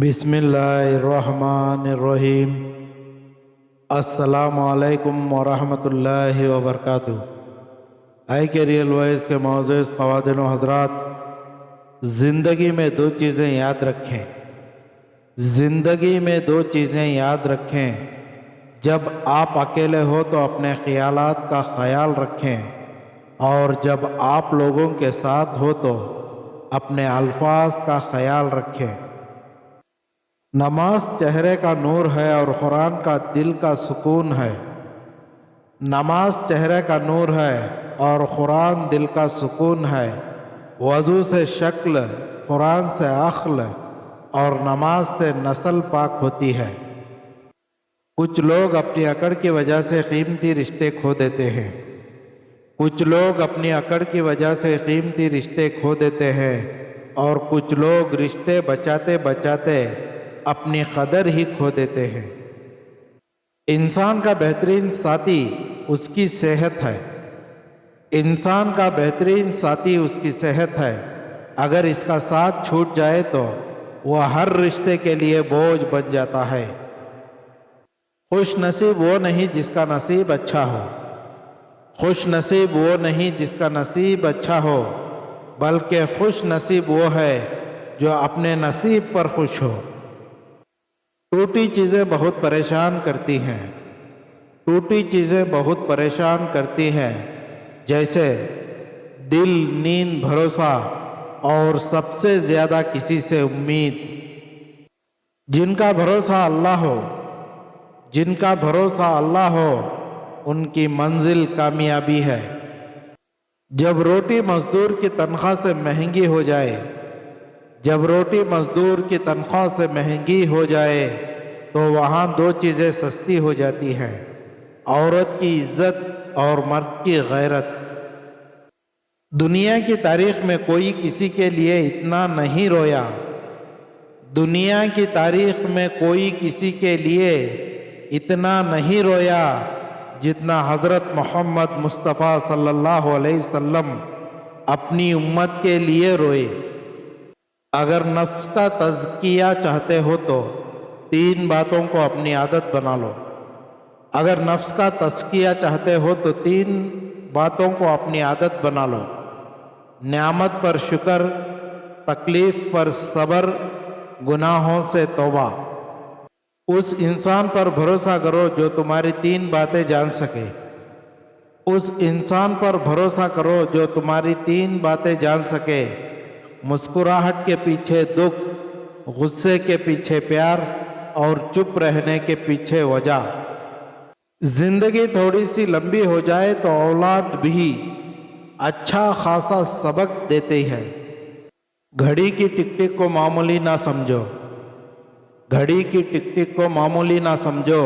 بسم اللہ الرحمن الرحیم۔ السلام علیکم ورحمۃ اللہ وبرکاتہ۔ کیریئر وائس کے معزز خواتین و حضرات، زندگی میں دو چیزیں یاد رکھیں۔ زندگی میں دو چیزیں یاد رکھیں۔ جب آپ اکیلے ہو تو اپنے خیالات کا خیال رکھیں، اور جب آپ لوگوں کے ساتھ ہو تو اپنے الفاظ کا خیال رکھیں۔ نماز چہرے کا نور ہے اور قرآن کا دل کا سکون ہے۔ نماز چہرے کا نور ہے اور قرآن دل کا سکون ہے۔ وضو سے شکل، قرآن سے عقل اور نماز سے نسل پاک ہوتی ہے۔ کچھ لوگ اپنی اکڑ کی وجہ سے قیمتی رشتے کھو دیتے ہیں۔ کچھ لوگ اپنی اکڑ کی وجہ سے قیمتی رشتے کھو دیتے ہیں، اور کچھ لوگ رشتے بچاتے بچاتے اپنی قدر ہی کھو دیتے ہیں۔ انسان کا بہترین ساتھی اس کی صحت ہے۔ انسان کا بہترین ساتھی اس کی صحت ہے۔ اگر اس کا ساتھ چھوٹ جائے تو وہ ہر رشتے کے لیے بوجھ بن جاتا ہے۔ خوش نصیب وہ نہیں جس کا نصیب اچھا ہو۔ خوش نصیب وہ نہیں جس کا نصیب اچھا ہو، بلکہ خوش نصیب وہ ہے جو اپنے نصیب پر خوش ہو۔ ٹوٹی چیزیں بہت پریشان کرتی ہیں۔ ٹوٹی چیزیں بہت پریشان کرتی ہیں، جیسے دل، نیند، بھروسہ اور سب سے زیادہ کسی سے امید۔ جن کا بھروسہ اللہ ہو، جن کا بھروسہ اللہ ہو، ان کی منزل کامیابی ہے۔ جب روٹی مزدور کی تنخواہ سے مہنگی ہو جائے، جب روٹی مزدور کی تنخواہ سے مہنگی ہو جائے تو وہاں دو چیزیں سستی ہو جاتی ہیں: عورت کی عزت اور مرد کی غیرت۔ دنیا کی تاریخ میں کوئی کسی کے لیے اتنا نہیں رویا۔ دنیا کی تاریخ میں کوئی کسی کے لیے اتنا نہیں رویا جتنا حضرت محمد مصطفیٰ صلی اللہ علیہ وسلم اپنی امت کے لیے روئے۔ اگر نفس کا تزکیہ چاہتے ہو تو تین باتوں کو اپنی عادت بنا لو۔ اگر نفس کا تزکیہ چاہتے ہو تو تین باتوں کو اپنی عادت بنا لو: نعمت پر شکر، تکلیف پر صبر، گناہوں سے توبہ۔ اس انسان پر بھروسہ کرو جو تمہاری تین باتیں جان سکے۔ اس انسان پر بھروسہ کرو جو تمہاری تین باتیں جان سکے: مسکراہٹ کے پیچھے دکھ، غصے کے پیچھے پیار اور چپ رہنے کے پیچھے وجہ۔ زندگی تھوڑی سی لمبی ہو جائے تو اولاد بھی اچھا خاصا سبق دیتی ہے۔ گھڑی کی ٹک ٹک کو معمولی نہ سمجھو۔ گھڑی کی ٹک ٹک کو معمولی نہ سمجھو،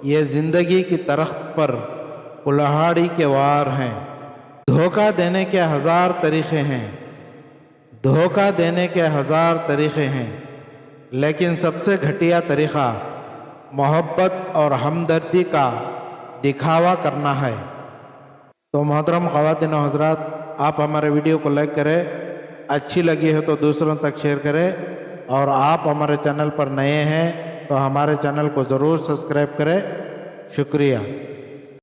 یہ زندگی کی درخت پر کلہاڑی کے وار ہیں۔ دھوکہ دینے کے ہزار طریقے ہیں۔ دھوکہ دینے کے ہزار طریقے ہیں، لیکن سب سے گھٹیا طریقہ محبت اور ہمدردی کا دکھاوا کرنا ہے۔ تو محترم خواتین و حضرات، آپ ہمارے ویڈیو کو لائک کریں، اچھی لگی ہے تو دوسروں تک شیئر کریں، اور آپ ہمارے چینل پر نئے ہیں تو ہمارے چینل کو ضرور سبسکرائب کریں۔ شکریہ۔